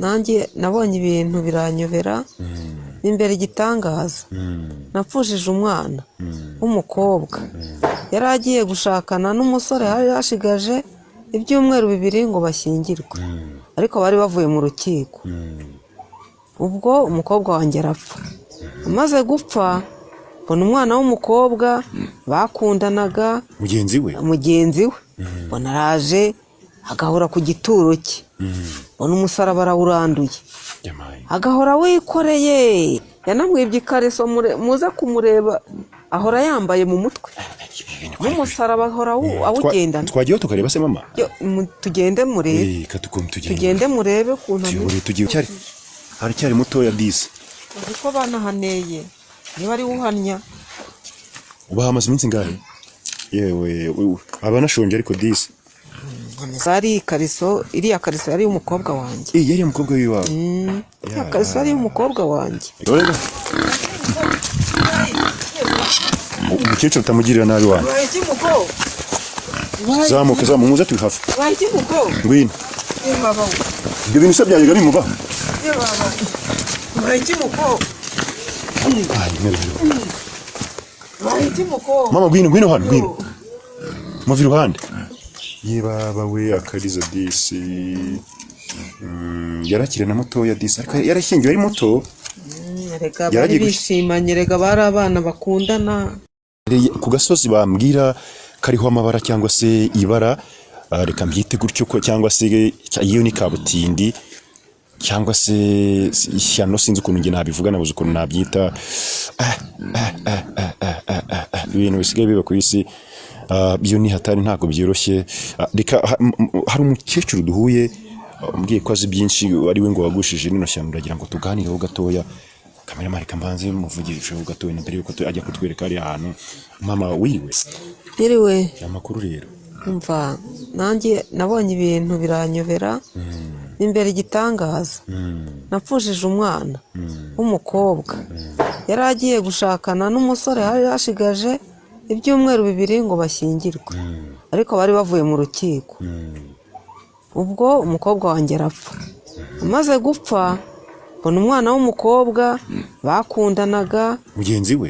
nanjye nabonye ibintu biranyobera imbere igitangaza. Napfushije umwana w'umukobwa yari agiye gushakana n'umusore hari hashigaje ibyumweru 2 ngo bashyingirwe, ariko bari bavuye mu rukiko. Ubwo umukobwa wanjye arapfa. Amaze gupfa mbona umwana w'umukobwa bakundanaga mugenzi we mbona araje agahora ku gituro cye, mbona umusaraba arawuranduye agahora wikoreye. Yanamwibye ikariso muze kumureba ahora yambaye mu mutwe n'umusaraba ahora awugendana. Twagiye tukareba se mama? Tugende murebe ukuntu haracyari mutoya disi. Uko banahaneye niba ari uhamya. Ubahamaze iminsi ngahe? Yewe abanashonje ariko disi. Zari ikariso, iriya kariso yari umukobwa wanjye. Yari umukobwa wiwawe? Ya kariso yari umukobwa wanjye. Umukecuru utamugirira nabi wanjye. Zamuka muze turi hafi. Ngwino. Ibyo bintu se byajyaga bimubaho? Mama ngwino hano ngwino. Muvi iruhande. Yebaba we akarizo disi. Yarakire na mutoya disi ariko yarashyingiwe ari muto. Reka bari bishimanye, rega bari abana bakundana. Ku gasozi bambwira kariho amabara cyangwa se ibara, reka mbyite gutyo ko cyangwa se iyo ni kabutindi cyangwa se ishyano, sinzi ukuntu nge nabivuga, nabuze ukuntu nabyita. Ibintu bisigaye biba ku isi byo ni hatari, ntago byoroshye. Reka hari umukecuru duhuye umbwiye ko azi byinshi, ari we ngo wagushije nino shyano, ndagira ngo tuganireho gatoya. Kamera marika mbanze muvugishe gatoya ndari yuko ajya kutwereka ari ahantu. Mama wiwe iriwe amakuru rero umva, nanjye nabonye ibintu biranyobera imbere igitangaza. Napfushije umwana w'umukobwa yari agiye gushakana n'umusore hari hashigaje ibyumweru 2 ngo bashyingirwe, ariko bari bavuye mu rukiko. Ubwo umukobwa wanjye arapfa. Amaze gupfa mbona umwana w'umukobwa bakundanaga mugenzi we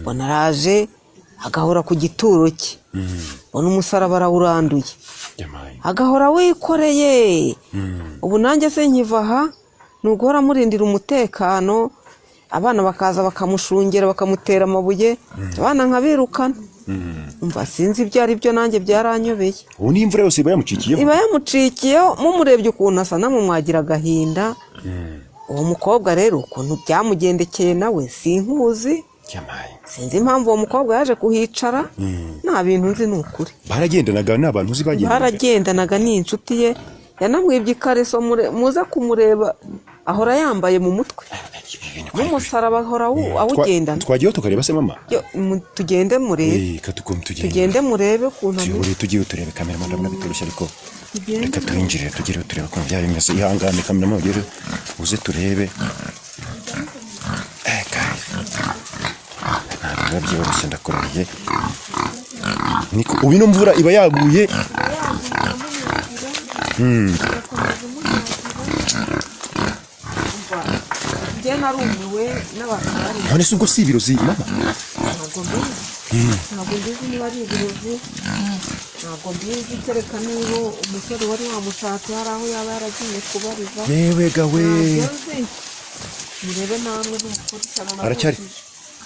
mbona araje agahora ku gituro cye, mbona umusaraba arawuranduye agahora wikoreye. Ubu nanjye se nkiva aha ni uguhora murindira umutekano, abana bakaza bakamushungera bakamutera amabuye, abana nkabirukana. Umva sinzi ibyo ari byo, nanjye byaranyobeye. Ubu ni imvura yose iba yamucikiyeho mumurebye ukuntu asa namwe mwagira agahinda. Uwo mukobwa rero ukuntu byamugendekeye nawe sinkuzi, sinzi impamvu uwo mukobwa yaje kuhicara. Nta bintu nzi ni ukuri. Baragendanaga n'abantu uzi baragendanaga ni inshuti ye. Yanamwibye ikariso muze kumureba ahora yambaye mu mutwe n'umusaraba ahora awugendana. Twagiye tukareba se mama? Tugende murebe ukuntu tugiye turebe. Kamera ndabona bitoroshye ariko reka twinjire tugire turebe ukuntu byari bimeze. Ihangane kamera mugere uze turebe. Ntabwo byoroshye ndakurahiye. Niko ubino mvura iba yaguye. None se ubwo si ibirozi mama? Ntabwo mbizi niba ari ibirozi, ntabwo mbizi, kereka niba umusore wari wamushatse hari aho yaba yaragiye kubariza. Yewe gawe murebe namwe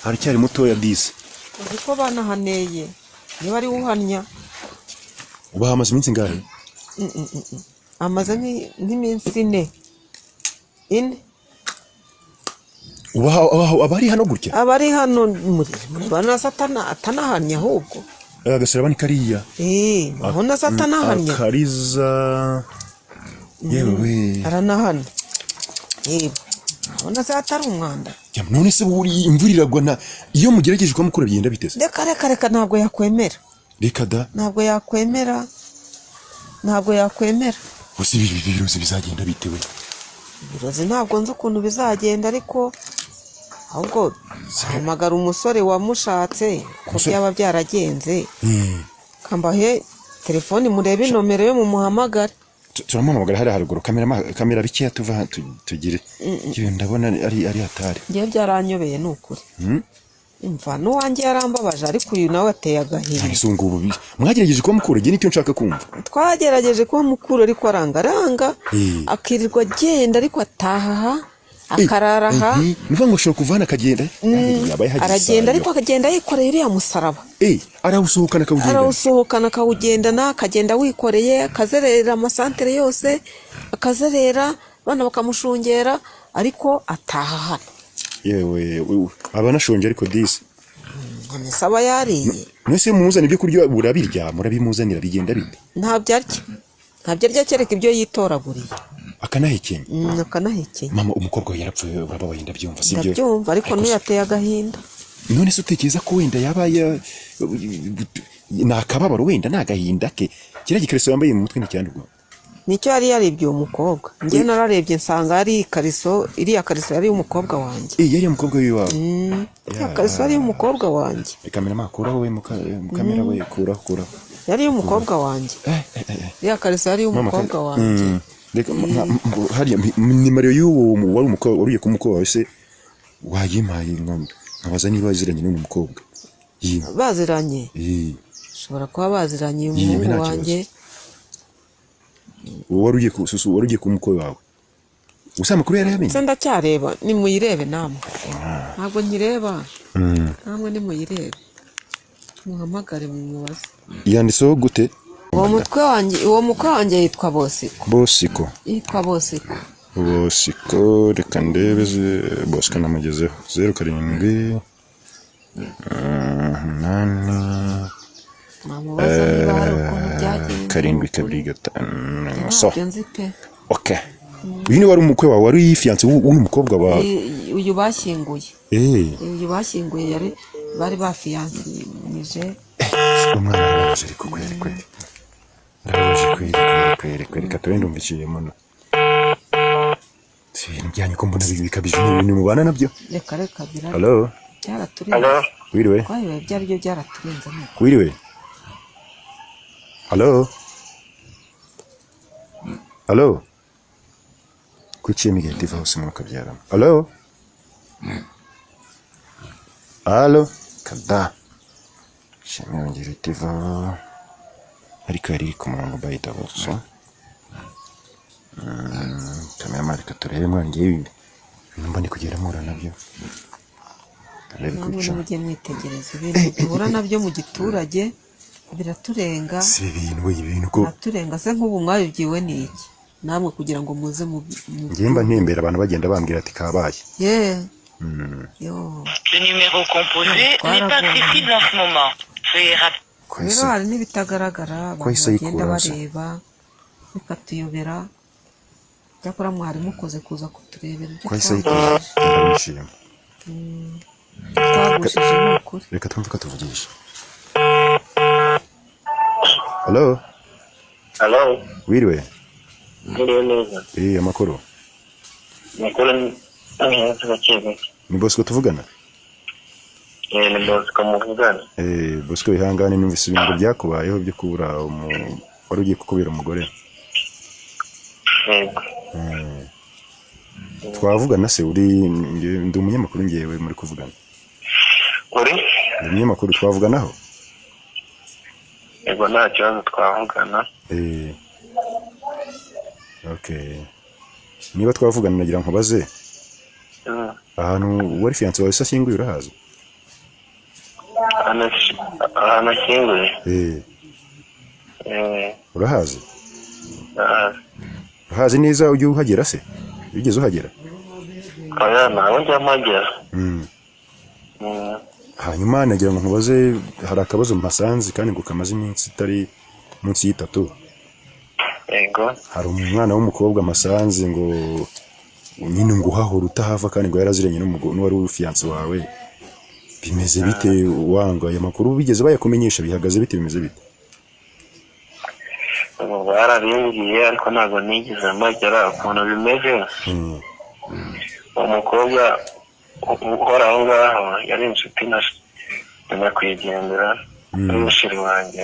haracyari mutoya disi. Uko banahaneye niba ari uhamya. Ubahamaze iminsi ngahe? Amaze nk'iminsi 4. Abari hano gutya? Abari hano muri bana satana atanahanya ahubwo. Agasaraba ni kariya. Abona satanahanya. Kariza. Yewe. Aranahana. Abona se atari umwanda. None se buri imvura iragwa na iyo mugerageje kwa mukura byenda biteze? Reka ntabwo yakwemera. Reka da. Ntabwo yakwemera. Usi ibirozi bizagenda bitewe. Ibirozi ntabwo nzi ukuntu bizagenda, ariko ahubwo hamagara umusore wamushatse ko byaba byaragenze. Kambahe telefoni murebe nomero yo mumuhamagara. turamuhamagara hari haruguru kamera bikeya tuva tugire ibyo ndabona ari hatari ngiye byaranyobeye nukuri imva nuwanjye yarambabaje ariko uyu nawe ateye agahinda isungubu mwagerageje kuba mukuru igihe nicyo nshaka kumva twagerageje kuba mukuru ariko aranga akirirwa agenda ariko ataha akararaha nivuga ngo ushobora kuvana akagenda aragenda ariko akagenda yikoreye iriya musaraba arawusohokana akawugendana akagenda wikoreye akazerera amasantere yose akazerera abana bakamushungera ariko ataha hano yewe abanashonje ariko disi ntisaba yariye mwese mumuzana ibyo kurya burabirya murabimuzanira bigenda bite ntabyo arya kereka ibyo yitoraguriye akanahekenya mama umukobwa we yarapfuye urababaye ndabyumva sibyo ndabyumva ariko ntiyateye agahinda none se utekereza ko wenda yabaye nakababaro wenda nagahinda ke kira gikariso yambaye mu mutwe n'icyandurwa nicyo yari yarebye umukobwa ngiye nararebye nsanga ari kariso iriya kariso yari umukobwa wanjye yari umukobwa wiwawe iriya kariso yari umukobwa wanjye kamera makuraho we kamera we kuraho yari umukobwa wanjye iriya kariso yari umukobwa wanjye hariya ni Mario y'uwo wari umukobwa uriye ku mukobwa wese wayimaye nkabaza niba baziranye n'uwo mukobwa baziranye ushobora kuba baziranye umuhungu wanjye wari ugiye ku mukobwa wawe gusa amakuru yarayamenye se ndacyareba nimuyirebe namwe ntabwo nyireba namwe nimuyirebe muhamagare mumubaze yanditseho gute uwo mukwe wanjye yitwa Bosiko reka ndebe Bosiko namugezeho 07 8 namubaza niba hari ukuntu byagenze 7 so okay uyu ni wari umukwe wawe wari yifiance w'umukobwa wawe uyu bashyinguye yari bari bafiyansije umwana waje ariko reka turende umviciye muno si ibintu byanyu ko mbona bikabije n'ibintu mubana nabyo reka birara hello byaraturenze wiriwe kwayo byaryo byaraturenze wiriwe hello kuki migenti vose mu kabyara hello kada shemero ngiritiva ariko yari ku murongo bayita bose kamera marika turebe mwangiye ibintu mbone kugera mura nabyo namwe mujye mwitegereza ibintu duhura nabyo mu giturage biraturenga si ibintu ko biraturenga se nk'ubu mwabibyiwe n'iki namwe kugira ngo muze mu ngimba ntembera abantu bagenda bambwira ati kabaye Le numéro composé n'est pas accessible en ce moment. Veuillez rappeler. rero hari n'ibitagaragara abantu bagenda bareba bikatuyobera cyakora mwari mukoze kuza kuturebera ibyo twagushije n'ukuri reka twumve ko tuvugisha hello wiriwe amakuru ni Bosco tuvugana ni Bosco muvugana Bosco ihangane numvise ibintu byakubayeho byo kubura wari ugiye kukubera umugore twavugana se ndi umunyamakuru ngewe muri kuvugana umunyamakuru twavuganaho yego nta kibazo twavugana okay niba twavugana nagira nkubaze ahantu wari fiance wawe sashyinguye urahazi ahantu ashyinguye urahazi urahazi neza ujye uhagera se ugeze uhagera ntawe njya mpagera hanyuma nagira ngo nkubaze hari akabazo mpasanze kandi ngo kamaze iminsi itari munsi y'itatu hari umwana w'umukobwa amasanze ngo nyine ngo uhahora utahava kandi ngo yaraziranye n'uwari w'ufiance wawe bimeze bite wanga aya makuru bigeze bayakumenyesha bihagaze bite bimeze bite barabimbwiye ariko ntabwo nigeze mpagera ukuntu bimeze umukobwa uhora aho ngaho yari inshuti na nyakwigendera n'umushiri wanjye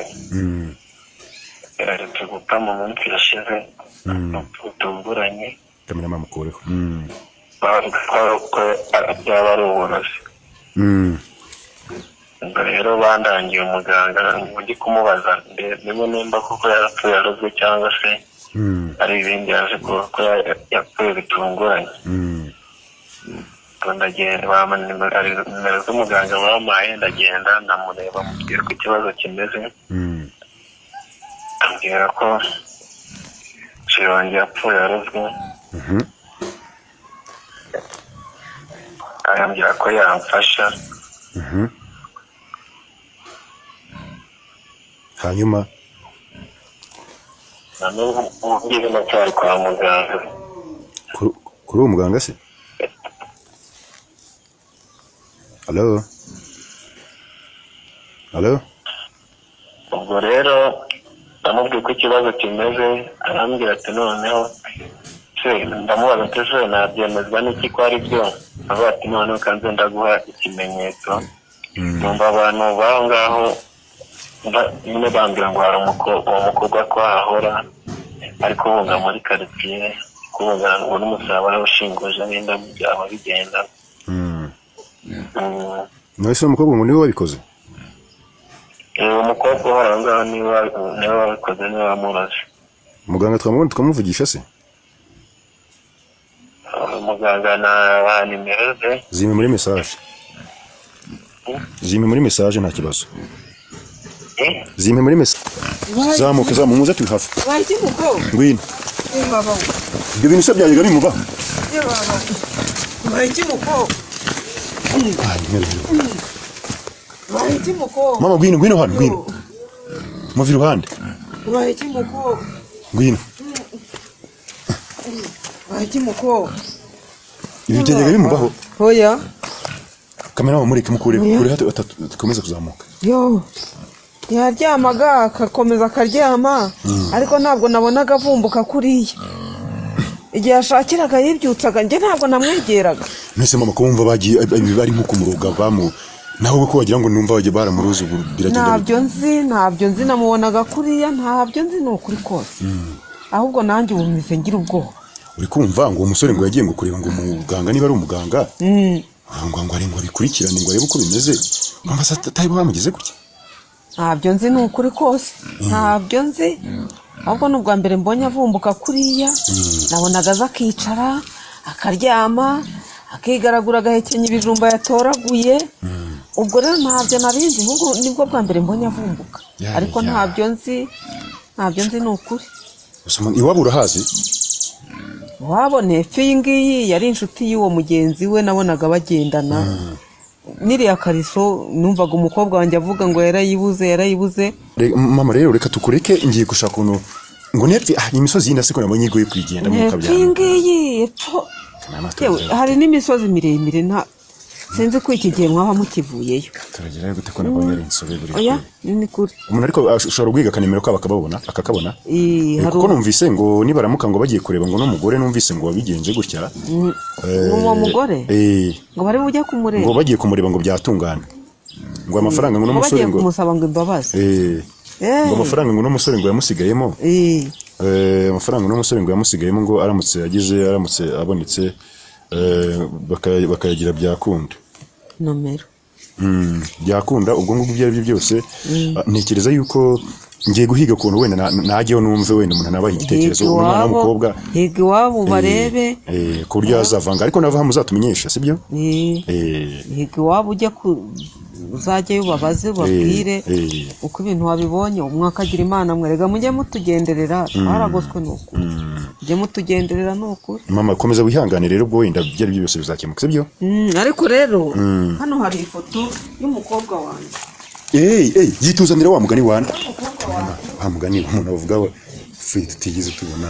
yaherutse gupfa mu minsi yashize butunguranye kamera mukureho bavuga ko byaba ari uburozi ubwo rero bandangiye umuganga ujye kumubaza niba nimba koko yarapfuye arozwe cyangwa se ari ibindi yaje ko yapfuye bitunguranye ndagenda bampa nimero z'umuganga bampaye ndagenda ndamureba mubwira ko ikibazo kimeze ambwira ko Shirongi yapfuye arozwe arambwira ko yamfasha hanyuma na n'ubu ngiye ndacyari kwa muganga kuri uwo muganga se Halo ubwo rero ndamubwiye ko ikibazo kimeze arambwira ati noneho ndamubaza ati se nabyemezwa n'iki ko ari byo avuga ati noneho kanze ndaguha ikimenyetso numva abantu baho ngaho nyine bambwira ngo hari uwo mukobwa ko ahahora ari kubunga muri karitsiye kubunga ngo n'umusaraba ushinguje n'indabo byaba bigenda nawe se umukobwa ngo niwe wabikoze umukobwa uhora aho ngaho niwe wabikoze niwe wamuroze muganga twamubona tukamuvugisha se muganga na nimero ze zime muri message nta kibazo zime muri message zamuka muze turi hafi ngwino ibyo bintu se byajyaga bimubaho mama ngwino hano ngwino muvi iruhande ngwino ibi byajyaga bimubaho hoya kamera wamureke mukure kure hato tukomeza kuzamuka yaryamaga akakomeza akaryama ariko ntabwo nabonaga avumbuka kuriya igihe yashakiraga yibyutsaga njye ntabwo namwegeraga nese mama ko wumva bagiye bari nko kumuroga bamu naho ko wagira ngo numva bagiye baramuruza ubu biragenda ntabyo nzi namubonaga kuriya ntabyo nzi n'ukuri kose ahubwo nanjye ubumeze ngira ubwoba uri kumva ngo umusore ngo yagiye ngo kureba ngo umuganga niba ari umuganga ngo ari ngo bikurikirane ngo arebe uko bimeze mama satari bamugeze gutya ntabyo nzi n'ukuri kose ntabyo nzi ahubwo n'ubwa mbere mbonye avumbuka kuriya nabonaga aza akicara akaryama akigaragura agahekenya ibijumba yatoraguye ubwo rero ntabyo nabizi ahubwo nibwo bwa mbere mbonye avumbuka ariko ntabyo nzi n'ukuri iwabo urahazi wabone iyi ngiyi yari inshuti y'uwo mugenzi we nabonaga bagendana niriya kariso numvaga umukobwa wanjye avuga ngo yarayibuze mama rero reka tukureke ngiye gushaka uno ngo nepfi imisozi yindi asiko nabonye igoye kwigenda mu kabyana iyi ngiyi hari n'imisozi miremire nta sinzi ko iki gihe mwaba mukivuyeyo turagerayo gute ko nabonye ari insobe buri oya ni kuri umuntu ariko ashobora kwiga akanemero kabo akakabona kuko numvise ngo nibaramuka ngo bagiye kureba ngo n'umugore numvise ngo wabigenje gutya uwo mugore ngo bari bujye kumureba ngo bagiye kumureba ngo byatungana ngo amafaranga ngo n'umusore ngo kumusaba ngo imbabazi ngo amafaranga ngo n'umusore ngo yamusigayemo amafaranga n'umusore ngo yamusigayemo ngo aramutse abonetse bakayagira byakunda nomero byakunda ubwo ngubwo ibyo ari byo byose ntekereza yuko ngiye guhiga ukuntu wenda najyeho numve wenda umuntu nabaha igitekerezo umwana w'umukobwa higa iwabo barebe ku buryo yazavanga ariko nava muzatumenyesha sibyo higa iwabo uzajyayo ubabaze ubabwire uko ibintu wabibonye umwaka agira imana mwerega mujye mutugenderera twaragoswe n'ukuri mujye mutugenderera n'ukuri mama komeza wihangane rero ubwo wenda ibyo ari byo byose bizakemuka sibyo ariko rero hano hari ifoto y'umukobwa wanjye yituzanira wa mugani wana wa mugani umuntu avuga fuyi tutigeze tubona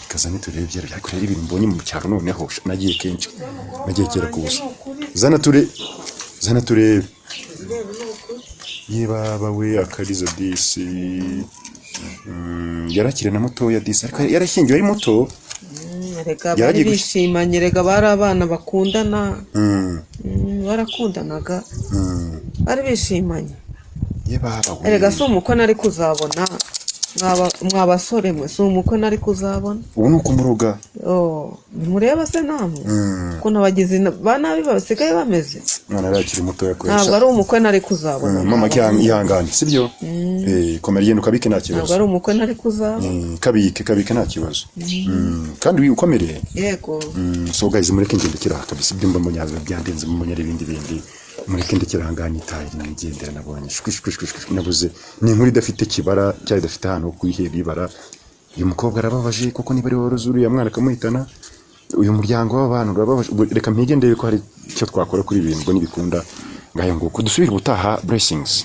ikaza niturebye ariko rero ibintu mbonye mu cyaro noneho nagiye kenshi nagiye kera kubusa zana turebe ye baba we akarizo disi yarakire na mutoya disi ariko yarashyingiwe ari muto bari bishimanye rega bari abana bakundana barakundanaga bari bishimanye ye baba we rega si umukono ari kuzabona mwabasore mwe si umukwe nari kuzabona. ubu ni ukumuroga. Mureba se namwe ukuntu abagizi ba nabi basigaye bameze. Mwana arakiri muto yakoresha. Ntabwo ari umukwe nari kuzabona. Mama ihangane sibyo. Komera yenda ukabike nta kibazo. Ntabwo ari umukwe nari kuzabona. Kabike nta kibazo. Kandi ukomereye. Yego. So guys mureke ngendekera kabisa ibyo mbonye byandenze mbonye ari ibindi mureke ndekera hanganye itayi nigendera nabonye nabuze ni inkuru idafite kibara cyari idafite ahantu kuyiheba ibara. Uyu mukobwa arababaje kuko niba ari waruzuru ya mwana kamuhitana uyu muryango w'abantu urababaje. Reka mpige ndebe ko hari icyo twakora kuri ibintu ngo nibikunda ngayo ngo kudusubira ubutaha. Blessings.